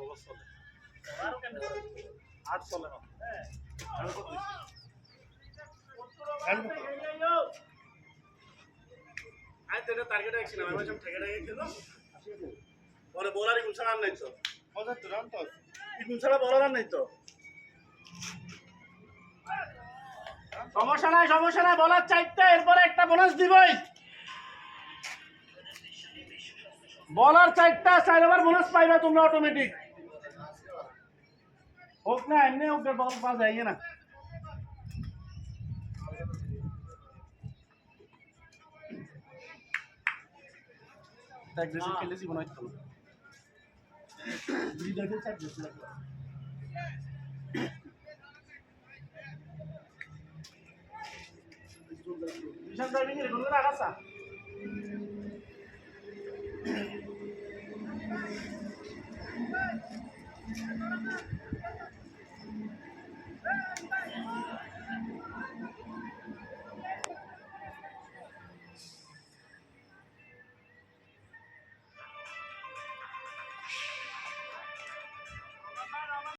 over চলে আট চলে না আই তো এটা টার্গেট রাখছিলাম আমি সব ঠেকে রেখে দিলাম পরে বোলার ইগুল ছাড়া আর নাই তো 75 রান তো ইগুল ছাড়া বোলার আর নাই তো সমস্যা নাই বলার চারটা এরপরে একটা বোনাস দিবই বলার চারটা 4 ওভার বোনাস পাইবা তোমরা অটোমেটিক হোক না এমনি হোক বল পাওয়া যায় না অ্যাগ্রেসিভ খেলে জীবন হইতো না লিডারকে চাপ দিতে লাগবে বিশাল ড্রাইভিং এর কোন রাখা